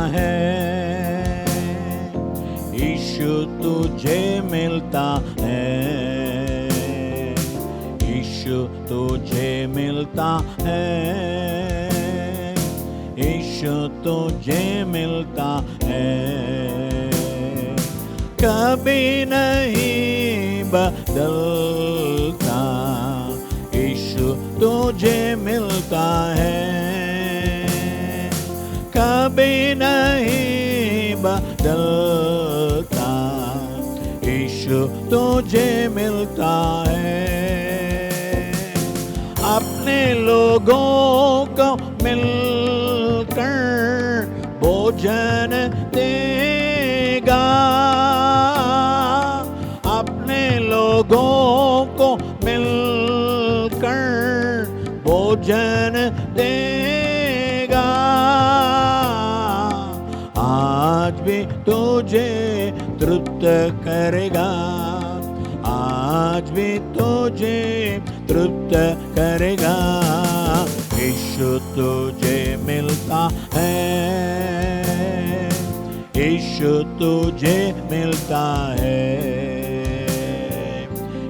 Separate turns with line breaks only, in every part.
है, यीशु तुझे मिलता है, यीशु तुझे मिलता है, यीशु तुझे मिलता है। कभी नहीं बदलता, यीशु तुझे मिलता है, कभी नहीं बदलता, यीशु तुझे मिलता है। अपने लोगों को मिलकर भोजन देगा, अपने लोगों को मिलकर भोजन देगा। आज भी तुझे तृप्त करेगा, आज भी तुझे तृप्त करेगा। यीशु तुझे मिलता है, यीशु तुझे मिलता है,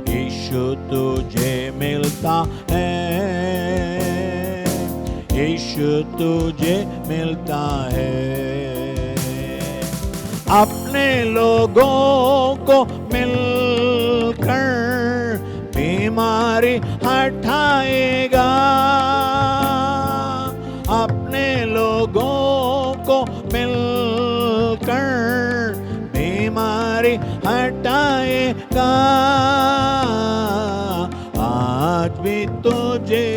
यीशु तुझे मिलता है, यीशु तुझे मिलता है। अपने लोगों को मिलकर बीमारी हटाएगा, अपने लोगों को मिलकर बीमारी हटाएगा। आज भी तुझे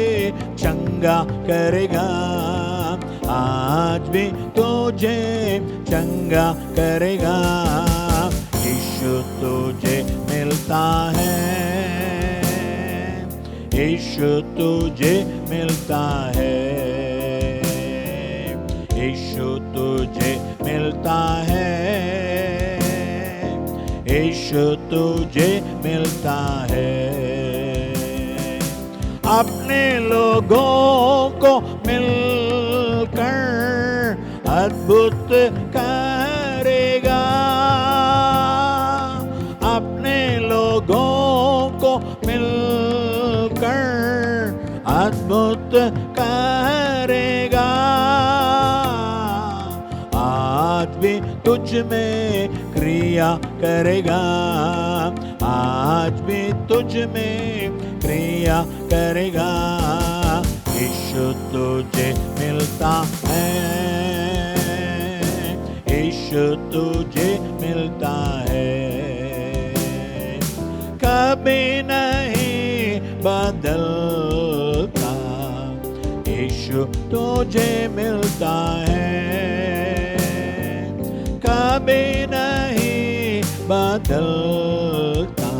चंगा करेगा, आज भी तुझे चंगा करेगा। यीशु तुझे मिलता है, यीशु तुझे मिलता है, यीशु तुझे मिलता है, यीशु तुझे मिलता है। अपने लोगों को मिलकर अद्भुत करेगा, अपने लोगों को मिलकर अद्भुत करेगा। आज भी तुझ में क्रिया करेगा, आज भी तुझ में क्रिया करेगा। यीशु तुझे मिलता है, यीशु तुझे मिलता है, कभी नहीं बदलता। यीशु तुझे मिलता है, कभी नहीं बदलता।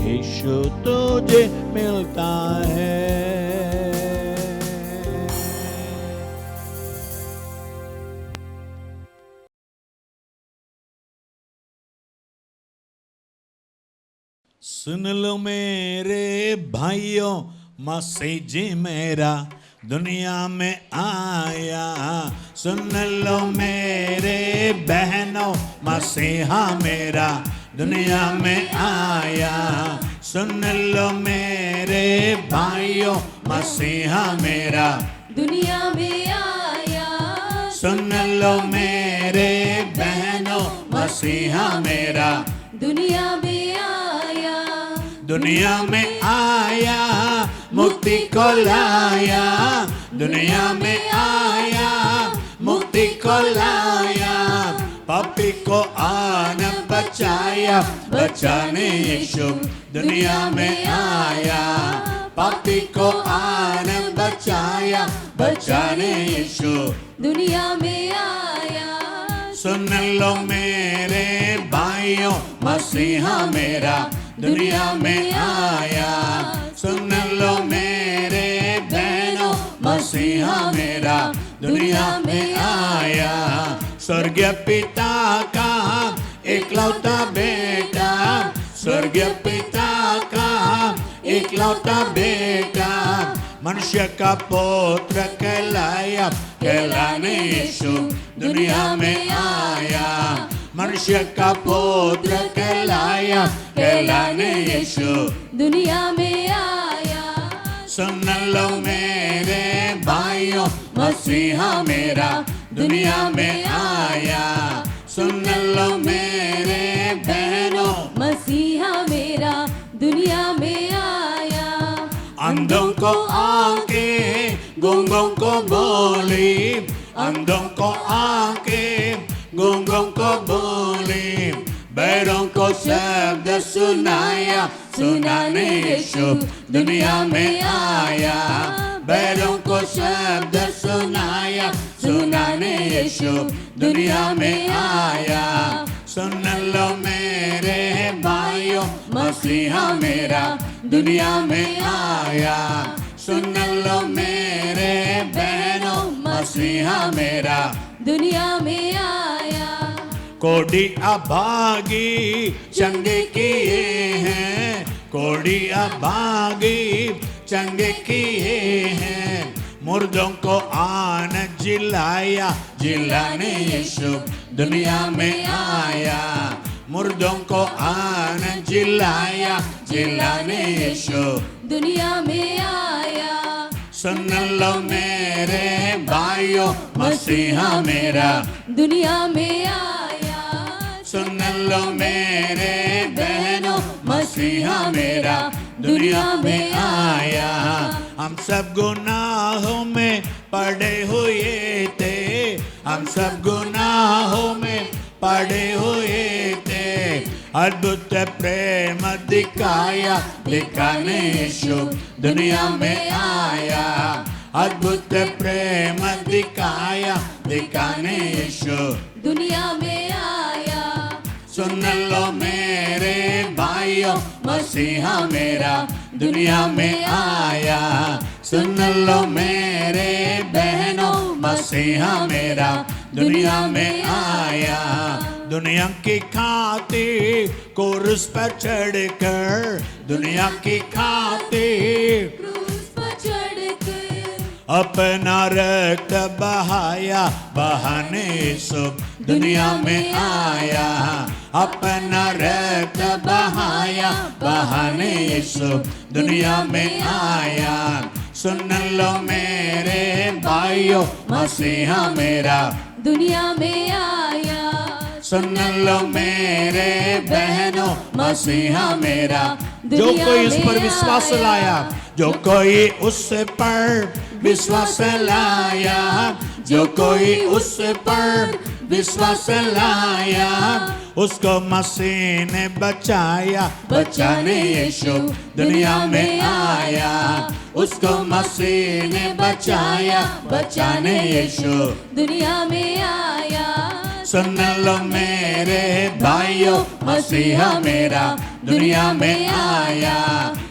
यीशु तुझे मिलता है। सुन लो मेरे भाइयों, मसीह जी मेरा दुनिया में आया। सुन लो मेरे बहनों, मसीहा मेरा दुनिया में आया। सुन लो मेरे भाइयों, मसीहा मेरा
दुनिया में आया।
सुन लो मेरे बहनों, मसीहा मेरा
दुनिया में आया।
दुनिया में आया, मुक्ति को लाया। दुनिया में आया, मुक्ति को लाया। पापी को आन बचाया, बचाने यीशु दुनिया में आया। पापी को आन बचाया, बचाने यीशु
दुनिया में आया।
सुन लो मेरे भाइयों, मसीहा मेरा दुनिया में आया। सुन लो मेरे बहनों, मसीहा मेरा दुनिया में आया। स्वर्गीय पिता का एकलौता बेटा, स्वर्गीय पिता का एकलौता बेटा, मनुष्य का पुत्र कहलाया, कहलाने यीशु दुनिया में आया। मनुष्य का पुत्र कहलाया, कहलाने यीशु
दुनिया में आया।
सुन लो मेरे भाइयों, मसीहा मेरा दुनिया में आया। सुन लो मेरे बहनों,
मसीहा मेरा दुनिया में आया।
अंधों को आंखें, गूंगों को बोली, अंधों को आंखें, गूंगों को बोली, बैरों को शब्द सुनाया, सुनाने यीशु दुनिया में आया। बैरों को शब्द सुनाया, सुनाने यीशु दुनिया में आया। सुन लो मेरे भाइयों, मसीहा मेरा दुनिया में आया। सुन लो मेरे बहनों, मसीहा मेरा
दुनिया में आया।
कोड़ी अभागी चंगे किए हैं, कोड़ी अभागी चंगे किए हैं। मुर्दों को आन जिलाया, जिलाने यीशु दुनिया में आया। मुर्दों को आन जिलाया, जिलाने यीशु
दुनिया में आया।
सुन लो मेरे भाइयों, मसीहा मेरा
दुनिया में आया।
सुन लो मेरे बहनों, मसीहा मेरा दुनिया में आया। हम सब गुनाहों में पड़े हुए थे, हम सब गुनाहों में पड़े हुए थे। अद्भुत प्रेम दिखाया, दिखाने यीशु दुनिया में आया। अद्भुत प्रेम दिखाया, दिखाने यीशु
दुनिया में आया।
सुन लो मेरे भाइयों, मसीहा मेरा दुनिया में आया। सुन लो मेरे बहनों, मसीहा मेरा दुनिया में आया। दुनिया की खातिर क्रूस पर चढ़कर, दुनिया की खातिर
क्रूस पर चढ़कर
अपना रक्त बहाया, बहाने यीशु दुनिया में आया। अपना रक्त बहाया, बहाने यीशु दुनिया में आया। सुन लो मेरे भाइयों, मसीहा मेरा
दुनिया में आया।
सुन लो मेरे बहनों, मसीहा मेरा जो
दुनिया
कोई उस पर
में
विश्वास
आया।
लाया, जो कोई उस पर विश्वास लाया, जो कोई उस पर विश्वास लाया, उसको मसीह ने बचाया, बचाने यीशु दुनिया में आया। उसको मसीह ने बचाया, बचाने यीशु
दुनिया में आया।
सुन लो मेरे भाइयों, मसीहा मेरा दुनिया में आया।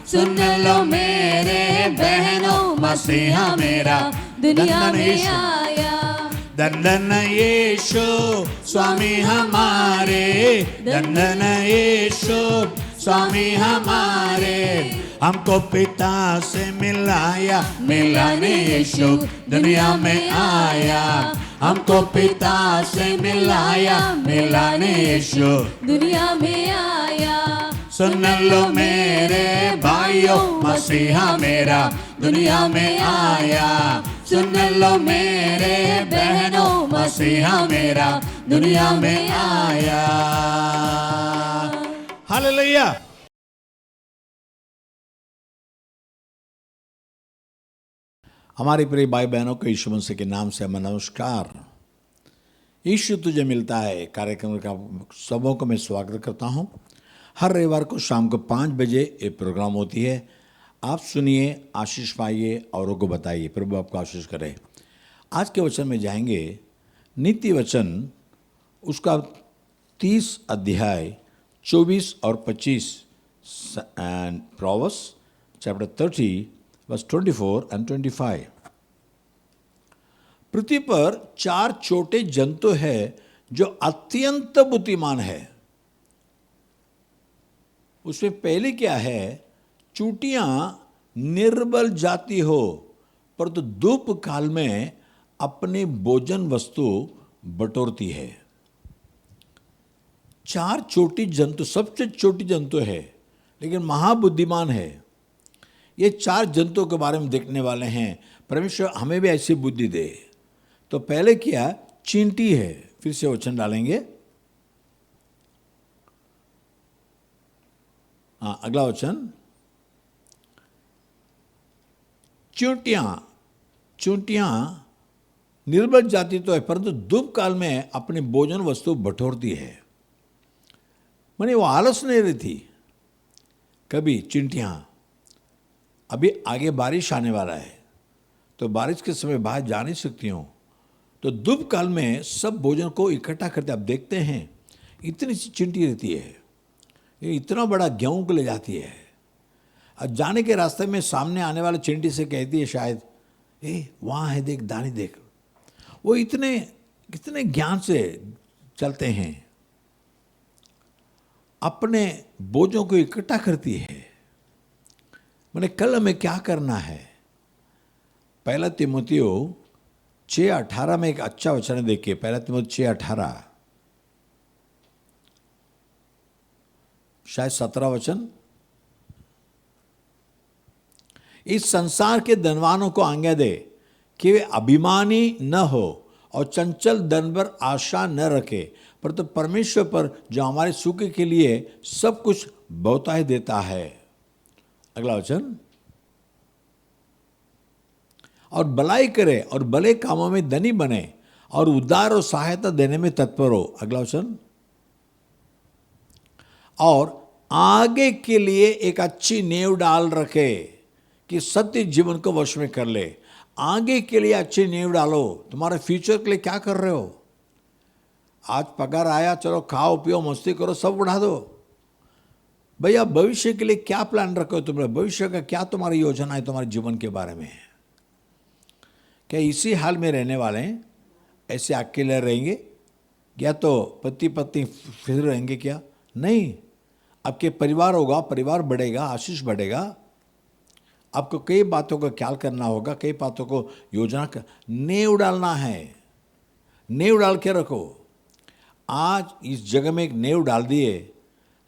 सुन लो मेरे बहनों, मसीहा मेरा
दुनिया
धन्य
में
यीशु,
आया।
धन्य यीशु स्वामी हमारे, धन्य यीशु स्वामी हमारे। हमको पिता से मिलाया, मिलाने यीशु दुनिया में आया। हमको पिता से मिलाया, मिलाने यीशु
दुनिया में आया।
सुन लो मेरे भाइयों, मसीहा मेरा दुनिया में आया। सुन लो मेरे बहनों, मसीहा मेरा दुनिया में आया। हालेलुया। हमारे प्रिय भाई बहनों को यीशु मसीह के नाम से मैं नमस्कार। यीशु तुझे मिलता है कार्यक्रम का सबों को मैं स्वागत करता हूं। हर रविवार को शाम को 5 बजे ये प्रोग्राम होती है। आप सुनिए, आशीष पाइए, औरों को बताइए। प्रभु आपको आशीष करे। आज के वचन में जाएंगे नीति वचन, उसका 30 अध्याय 24 और 25 and Proverbs chapter 30 verse 24 and 25। पृथ्वी पर 4 छोटे जंतु हैं जो अत्यंत बुद्धिमान है। उसमें पहले क्या है, चूंटियां निर्बल जाति हो परंतु धूप काल में अपनी भोजन वस्तु बटोरती है। 4 छोटी जंतु, सबसे छोटी जंतु है लेकिन महाबुद्धिमान है। ये 4 जंतुओं के बारे में देखने वाले हैं। परमेश्वर हमें भी ऐसी बुद्धि दे। तो पहले क्या, चींटी है। फिर से वचन डालेंगे। हाँ, अगला वचन, चूंटियां निर्बल जाति तो है परंतु धूप काल में अपनी भोजन वस्तु बटोरती है। माने वो आलस नहीं रहती कभी। चींटियां, अभी आगे बारिश आने वाला है तो बारिश के समय बाहर जा नहीं सकती हूँ, तो धूप काल में सब भोजन को इकट्ठा करते। आप देखते हैं इतनी सी चींटी रहती है, ये इतना बड़ा गेहूं को ले जाती है और जाने के रास्ते में सामने आने वाले चींटी से कहती है शायद, वहाँ है देख, दानी देख। वो कितने ज्ञान से चलते हैं, अपने बोझों को इकट्ठा करती है। मैंने कल हमें क्या करना है, 1 तीमुथियो 6:18 में एक अच्छा वचन देखिए। 1 तीमुथियो 6:18, शायद 17 वचन। इस संसार के धनवानों को आज्ञा दे कि वे अभिमानी न हो और चंचल धन पर आशा न रखे, परंतु परमेश्वर पर जो हमारे सुख के लिए सब कुछ बहुतायत देता है। अगला वचन, और भलाई करे और भले कामों में धनी बने और उदार और सहायता देने में तत्पर हो। अगला वचन, और आगे के लिए एक अच्छी नींव डाल रखे कि सत्य जीवन को वश में कर ले। आगे के लिए अच्छी नींव डालो। तुम्हारे फ्यूचर के लिए क्या कर रहे हो? आज पगार आया, चलो खाओ पियो मस्ती करो, सब उड़ा दो। भैया भविष्य के लिए क्या प्लान रखो? तुम्हारे भविष्य का क्या तुम्हारी योजना है तुम्हारे जीवन के बारे में? क्या इसी हाल में रहने वाले हैं? ऐसे अकेले रहेंगे या तो पति पत्नी फिर रहेंगे क्या? नहीं, आपके परिवार होगा, परिवार बढ़ेगा, आशीष बढ़ेगा। आपको कई बातों का ख्याल करना होगा, कई बातों को योजना कर, नींव डालना है। नींव डाल के रखो। आज इस जगह में एक नींव डाल दिए,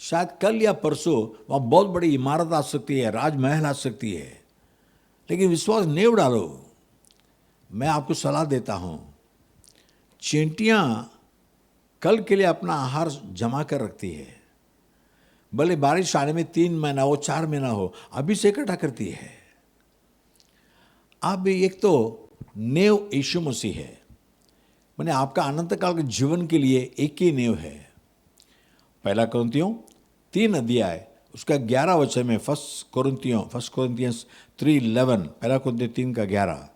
शायद कल या परसों वहाँ बहुत बड़ी इमारत आ सकती है, राजमहल आ सकती है, लेकिन विश्वास नींव डालो। मैं आपको सलाह देता हूँ, चींटियाँ कल के लिए अपना आहार जमा कर रखती है। भले बारिश आने में 3 महीना हो, 4 महीना हो, अभी से इकट्ठा करती है। आप भी एक तो नींव यीशु मसीह है। मैंने आपका अनंत काल के जीवन के लिए एक ही नींव है। 1 कुरिन्थियों 3 अध्याय उसका 11 वचन में, 1 कोरिन्थियंस 3:11, 1 कुरिन्थियों 3 का 11।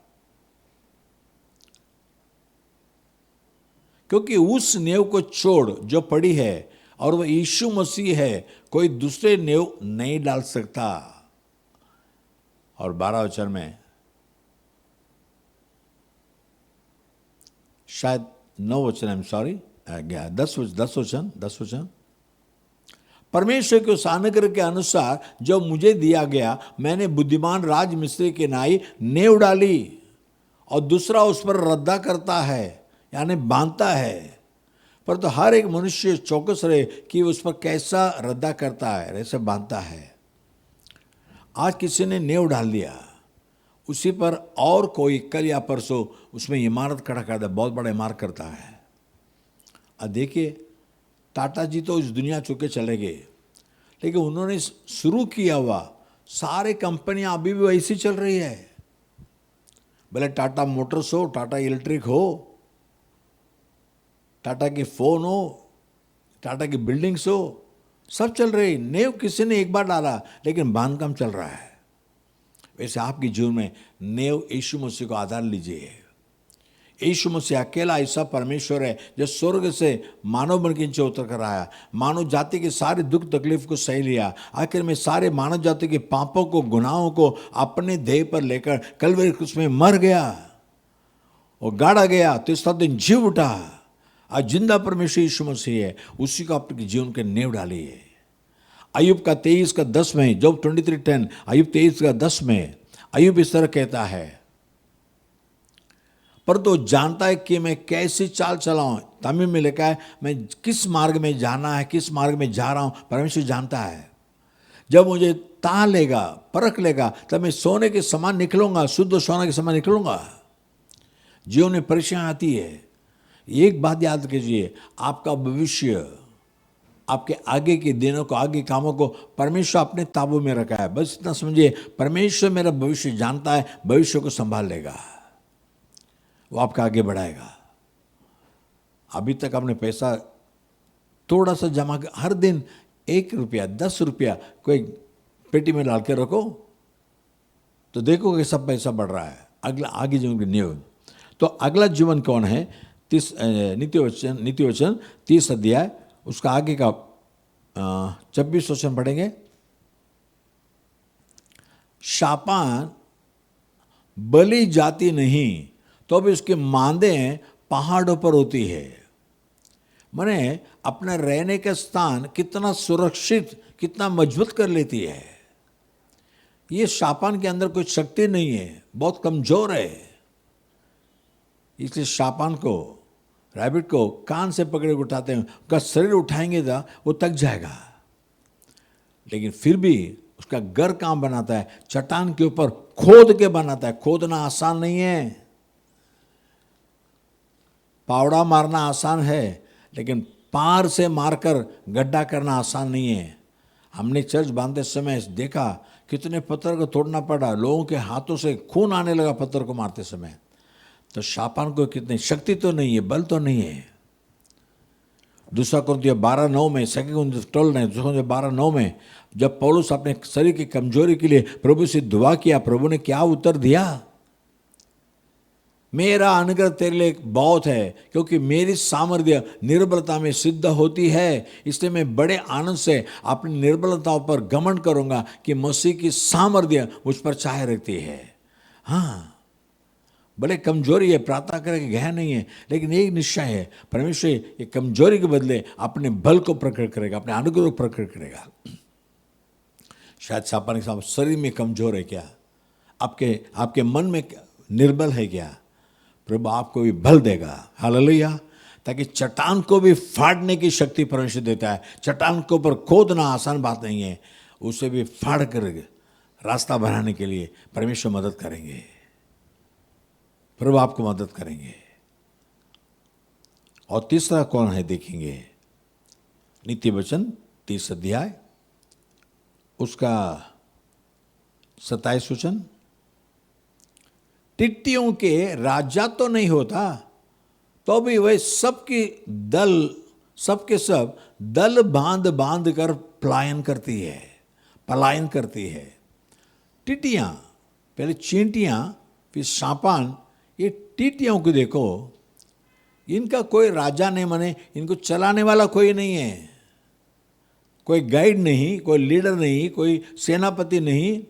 क्योंकि उस नींव को छोड़ जो पड़ी है और वह यीशु मसीह है, कोई दूसरे नींव नहीं डाल सकता। और 12 वचन में, शायद 9 वचन, आई एम सॉरी, 10 वचन। परमेश्वर के उस अनुग्रह के अनुसार जो मुझे दिया गया, मैंने बुद्धिमान राजमिस्त्री के नाई नींव डाली और दूसरा उस पर रद्दा करता है, यानी बांधता है। पर तो हर एक मनुष्य चौकस रहे कि उस पर कैसा रद्दा करता है, कैसे बांधता है। आज किसी ने नींव डाल दिया, उसी पर और कोई कल या परसों उसमें इमारत खड़ा कर दे, बहुत बड़ा इमारत करता है। अब देखिए, टाटा जी तो इस दुनिया चुके चले गए, लेकिन उन्होंने शुरू किया हुआ सारे कंपनियां अभी भी वैसी चल रही है। भले टाटा मोटर्स हो, टाटा इलेक्ट्रिक हो, टाटा के फोन हो, टाटा की बिल्डिंग्स हो, सब चल रही। नींव किसी ने एक बार डाला, लेकिन बांधकाम चल रहा है। वैसे आपके जीवन में नींव यीशु मसीह को आधार लीजिए। यीशु मसीह अकेला ऐसा परमेश्वर है जो स्वर्ग से मानव बन के नीचे उतर कर आया, मानव जाति के सारे दुख तकलीफ को सह लिया, आखिर में सारे मानव जाति के पापों को, गुनाहों को अपने देह पर लेकर कलवरी क्रूस में मर गया और गाड़ा गया, तीसरा दिन जी उठा। आज जिंदा परमेश्वर यीशु मसीह है, उसी को अपने जीवन के नींव डालिए। अय्यूब का 23:10 में, जॉब 23:10, अय्यूब 23:10 में अय्यूब इस तरह कहता है, पर तो जानता है कि मैं कैसी चाल चलाऊं। तमिल में लिखा है, मैं किस मार्ग में जाना है, किस मार्ग में जा रहा हूं, परमेश्वर जानता है। जब मुझे तान लेगा, परख लेगा, तब मैं सोने के समान निकलूंगा, शुद्ध सोने के समान निकलूंगा। जीवन में परेशानी आती है, एक बात याद कीजिए, आपका भविष्य, आपके आगे के दिनों को, आगे कामों को परमेश्वर अपने ताबू में रखा है। बस इतना समझिए, परमेश्वर मेरा भविष्य जानता है, भविष्य को संभाल लेगा, वो आपका आगे बढ़ाएगा। अभी तक आपने पैसा थोड़ा सा जमा, हर दिन 1 रुपया 10 रुपया कोई पेटी में डाल के रखो, तो देखो कि सब पैसा बढ़ रहा है। अगला आगे जीवन की नींव। तो अगला जीवन कौन है? नीति वचन 30 अध्याय, उसका आगे का 26 वचन पढ़ेंगे। शापान बलि जाती नहीं, तो भी उसके मांदें पहाड़ों पर होती है। माने अपना रहने का स्थान कितना सुरक्षित, कितना मजबूत कर लेती है। ये शापान के अंदर कोई शक्ति नहीं है, बहुत कमजोर है। इसलिए शापान को, रैबिट को कान से पकड़े उठाते हैं, उसका शरीर उठाएंगे तो वो थक जाएगा, लेकिन फिर भी उसका घर काम बनाता है, चट्टान के ऊपर खोद के बनाता है। खोदना आसान नहीं है, पावड़ा मारना आसान है, लेकिन पार से मारकर गड्ढा करना आसान नहीं है। हमने चर्च बांधते समय देखा कितने पत्थर को तोड़ना पड़ा, लोगों के हाथों से खून आने लगा पत्थर को मारते समय। तो शापान को कितनी शक्ति तो नहीं है, बल तो नहीं है। दूसरा कुरिन्थियों 12:9 में, 2 Corinthians 12:9 में जब पौलुस अपने शरीर की कमजोरी के लिए प्रभु से दुआ किया, प्रभु ने क्या उत्तर दिया? मेरा अनुग्रह तेरे लिए बहुत है, क्योंकि मेरी सामर्थ्य निर्बलता में सिद्ध होती है। इसलिए मैं बड़े आनंद से अपनी निर्बलताओं पर घमंड करूंगा कि मसीह की सामर्थ्य मुझ पर छाए रहती है। हाँ, बड़े कमजोरी है, प्रार्थना करके गया नहीं है, लेकिन एक निश्चय है, परमेश्वर ये कमजोरी के बदले अपने बल को प्रकट करेगा, अपने अनुग्रह को प्रकट करेगा। शायद शापान के साथ शरीर में कमजोर है क्या, आपके मन में निर्बल है क्या, प्रभु आपको भी बल देगा। हालेलुया। ताकि चट्टान को भी फाड़ने की शक्ति परमेश्वर देता है। चट्टान के ऊपर खोदना आसान बात नहीं है, उसे भी फाड़ कर रास्ता बनाने के लिए परमेश्वर मदद करेंगे, प्रभु आपको मदद करेंगे। और तीसरा कौन है देखेंगे, नीति वचन 30 अध्याय, उसका 27 वचन। टिट्टियों के राजा तो नहीं होता, तो भी वह सबके सब दल बांध बांध कर पलायन करती है। टिट्टियां, पहले चींटियां, फिर शापान, ये टिट्टियों को देखो, इनका कोई राजा नहीं, माने इनको चलाने वाला कोई नहीं है, कोई गाइड नहीं, कोई लीडर नहीं, कोई सेनापति नहीं,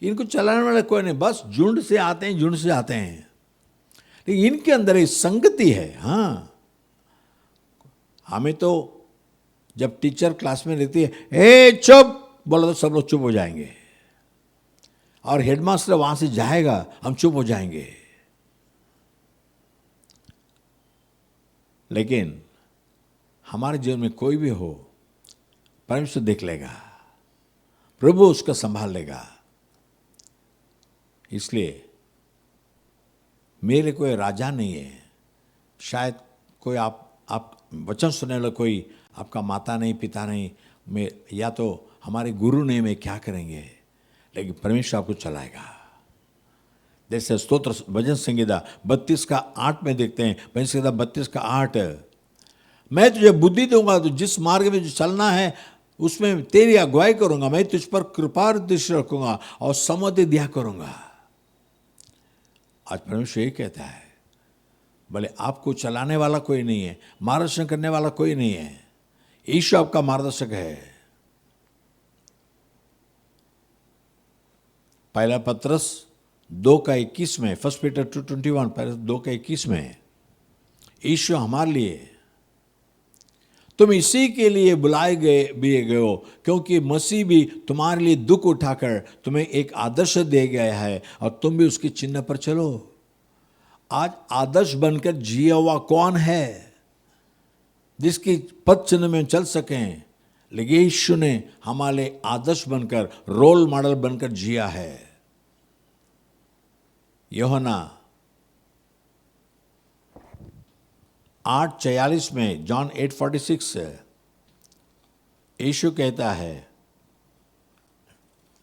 इनको चलाने वाला कोई नहीं, बस झुंड से आते हैं। लेकिन इनके अंदर एक संगति है। हाँ, हमें तो जब टीचर क्लास में रहती है, ए चुप बोला तो सब लोग चुप हो जाएंगे, और हेडमास्टर वहां से जाएगा, हम चुप हो जाएंगे। लेकिन हमारे जीवन में कोई भी हो, परमेश्वर देख लेगा, प्रभु उसका संभाल लेगा। इसलिए मेरे कोई राजा नहीं है, शायद कोई आप वचन सुनने वाला कोई आपका माता नहीं, पिता नहीं, मैं या तो हमारे गुरु नहीं, मैं क्या करेंगे, लेकिन परमेश्वर आपको चलाएगा। जैसे स्तोत्र भजन संहिता 32:8 में देखते हैं, भजन संहिता 32:8, मैं तुझे बुद्धि दूंगा, तो जिस मार्ग में जो चलना है उसमें तेरी अगुवाई करूंगा, मैं तुझ पर कृपा दृष्टि रखूंगा और समझ दिया करूंगा। आज परमेश्वर ये कहता है, भले आपको चलाने वाला कोई नहीं है, मार्गदर्शन करने वाला कोई नहीं है, यीशु आपका मार्गदर्शक है। पहला पत्रस 2:21 में, 1 Peter 2:21, 2:21 में, यीशु हमारे लिए तुम इसी के लिए बुलाए गए हो, क्योंकि मसीह भी तुम्हारे लिए दुख उठाकर तुम्हें एक आदर्श दे गया है और तुम भी उसके चिन्ह पर चलो। आज आदर्श बनकर जिया हुआ कौन है जिसकी पद चिन्ह में चल सकें? लेकिन यीशु ने हमारे लिए आदर्श बनकर, रोल मॉडल बनकर जिया है। यूहन्ना 8:46 में, जॉन 8:46 यीशु कहता है,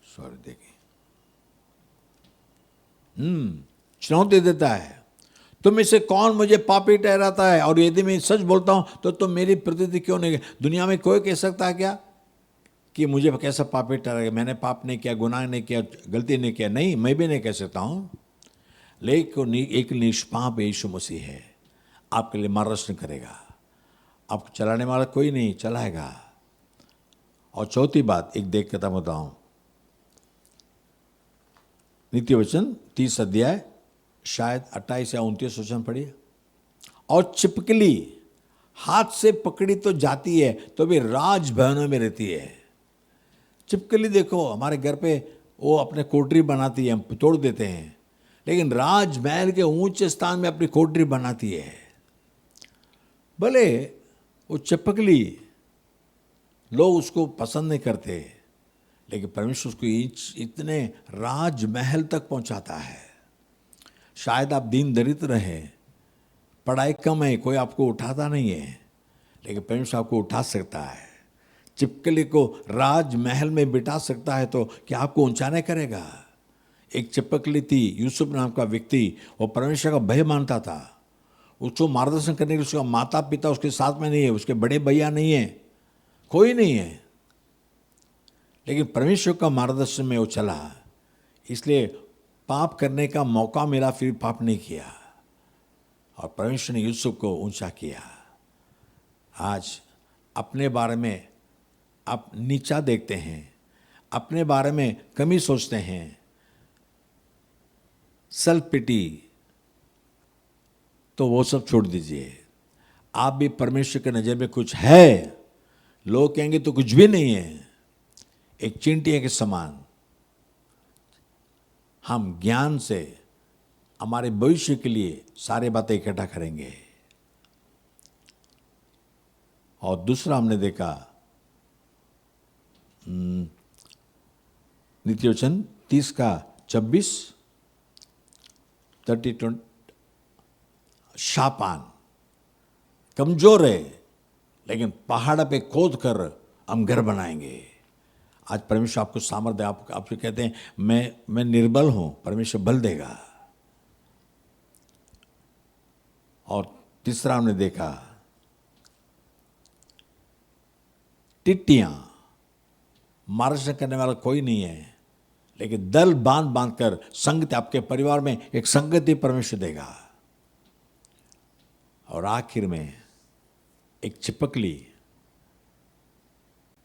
सॉरी देखिए, चुनौती देता है, तुम में से कौन मुझे पापी ठहराता है? और यदि मैं सच बोलता हूं तो तुम मेरी प्रतीति क्यों नहीं? दुनिया में कोई कह सकता है क्या कि मुझे कैसा पापी ठहराएगा? मैंने पाप नहीं किया, गुनाह नहीं किया, गलती नहीं किया। नहीं, मैं भी नहीं कह सकता हूं। लेकिन एक निष्पाप यीशु मसीह है, आपके लिए मार्गदर्शन करेगा। आपको चलाने वाला कोई नहीं, चलाएगा। और चौथी बात, एक देख खत्म होता हूं, नीति वचन 30 अध्याय, शायद 28 या 29 वचन पढ़िए। और छिपकली हाथ से पकड़ी तो जाती है तो भी राजभवनों में रहती है। छिपकली देखो, हमारे घर पे वो अपने कोठरी बनाती है, हम तोड़ देते हैं, लेकिन राजमहल के ऊंचे स्थान में अपनी कोठरी बनाती है। भले वो छिपकली लोग उसको पसंद नहीं करते, लेकिन परमेश्वर उसको इतने राजमहल तक पहुंचाता है। शायद आप दीन दरिद्र हैं, पढ़ाई कम है, कोई आपको उठाता नहीं है, लेकिन परमेश्वर आपको उठा सकता है। छिपकली को राजमहल में बिठा सकता है तो क्या आपको ऊंचा नहीं करेगा? एक छिपकली थी, यूसुफ नाम का व्यक्ति, वो परमेश्वर का भय मानता था। उसको मार्गदर्शन करने के लिए उसका माता पिता उसके साथ में नहीं है, उसके बड़े भैया नहीं है, कोई नहीं है, लेकिन परमेश्वर का मार्गदर्शन में वो चला, इसलिए पाप करने का मौका मिला, फिर पाप नहीं किया, और परमेश्वर ने यूसुफ को ऊंचा किया। आज अपने बारे में आप नीचा देखते हैं, अपने बारे में कमी सोचते हैं, सेल्फ पिटी, तो वो सब छोड़ दीजिए। आप भी परमेश्वर के नज़र में कुछ है, लोग कहेंगे तो कुछ भी नहीं है, एक चींटिया के समान। हम ज्ञान से हमारे भविष्य के लिए सारे बातें इकट्ठा करेंगे। और दूसरा हमने देखा नीति वचन 30:26, 32, शापान कमजोर है, लेकिन पहाड़ पे खोद कर हम घर बनाएंगे। आज परमेश्वर आपको सामर्थ्य, आपसे कहते हैं मैं निर्बल हूं, परमेश्वर बल देगा। और तीसरा हमने देखा टिट्टियां, मार्गदर्शन करने वाला कोई नहीं है, लेकिन दल बांध बांध कर संगति, आपके परिवार में एक संगति परमेश्वर देगा। और आखिर में एक छिपकली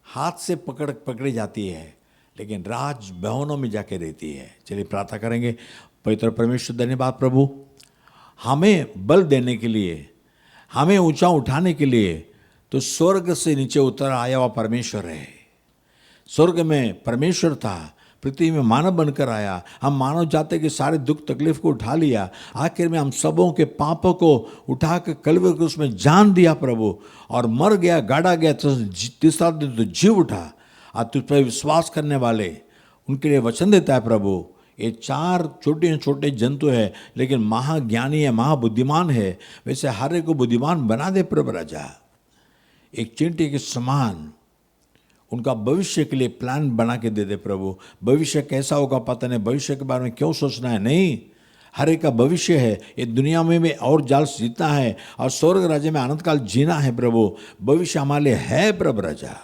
हाथ से पकड़ी जाती है, लेकिन राजभवनों में जाके रहती है। चलिए प्रार्थना करेंगे। पवित्र परमेश्वर, धन्यवाद प्रभु, हमें बल देने के लिए, हमें ऊंचा उठाने के लिए तो स्वर्ग से नीचे उतर आया हुआ परमेश्वर है। स्वर्ग में परमेश्वर था, पृथ्वी में मानव बनकर आया, हम मानव जाति के सारे दुख तकलीफ को उठा लिया, आखिर में हम सबों के पापों को उठा कर कलवरी क्रूस में जान दिया प्रभु, और मर गया, गाड़ा गया, तो तीसरा दिन तो जी उठा। आज तुझ पर विश्वास करने वाले उनके लिए वचन देता है प्रभु। ये 4 छोटे छोटे जंतु है, लेकिन महाज्ञानी है, महाबुद्धिमान है, वैसे हर एक को बुद्धिमान बना दे प्रभु राजा। एक चींटी के समान उनका भविष्य के लिए प्लान बना के दे दे प्रभु। भविष्य कैसा होगा पता नहीं, भविष्य के बारे में क्यों सोचना है? नहीं, हर एक का भविष्य है, ये दुनिया में भी और जाल जीतना है और स्वर्ग राज्य में आनंद काल जीना है प्रभु। भविष्य हमारे लिए है प्रभु राजा।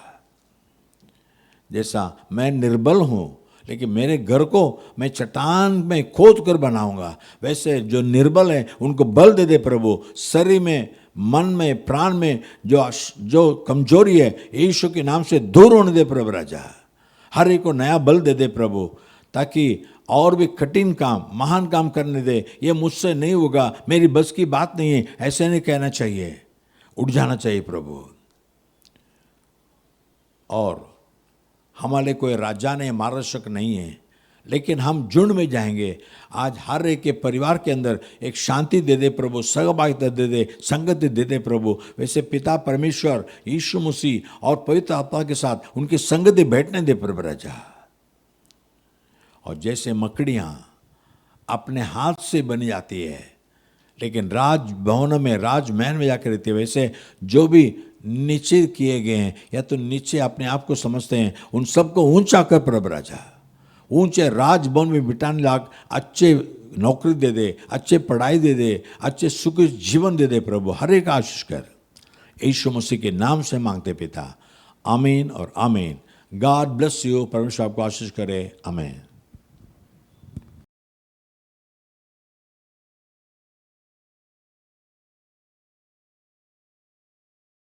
जैसा मैं निर्बल हूँ, लेकिन मेरे घर को मैं चट्टान में खोद कर बनाऊंगा, वैसे जो निर्बल है उनको बल दे दे प्रभु। शरीर में, मन में, प्राण में जो कमजोरी है, यीशु के नाम से दूर होने दे प्रभु राजा। हर एक को नया बल दे दे प्रभु, ताकि और भी कठिन काम, महान काम करने दे। ये मुझसे नहीं होगा, मेरी बस की बात नहीं है, ऐसे नहीं कहना चाहिए, उठ जाना चाहिए प्रभु। और हमारे कोई राजा ने मार्गदर्शक नहीं है, लेकिन हम झुंड में जाएंगे। आज हर एक के परिवार के अंदर एक शांति दे दे प्रभु, सहभागिता दे दे, संगति दे दे प्रभु। वैसे पिता परमेश्वर, यीशु मसीह और पवित्र आत्मा के साथ उनकी संगति बैठने दे प्रभु राजा। और जैसे मकड़ियाँ अपने हाथ से बनी जाती है लेकिन राजभवन में, राजमहल में जाकर रहती है, वैसे जो भी नीचे किए गए हैं या तो नीचे अपने आप को समझते हैं, उन सबको ऊंचा कर प्रभु राजा, ऊंचे राजभवन में बिठाने लायक अच्छे नौकरी दे दे, अच्छे पढ़ाई दे दे, अच्छे सुखी जीवन दे दे प्रभु। हर एक आशीष कर यीशु मसीह के नाम से मांगते पिता, आमीन और आमीन। God bless you. परमेश्वर आपको आशीष करे। आमीन।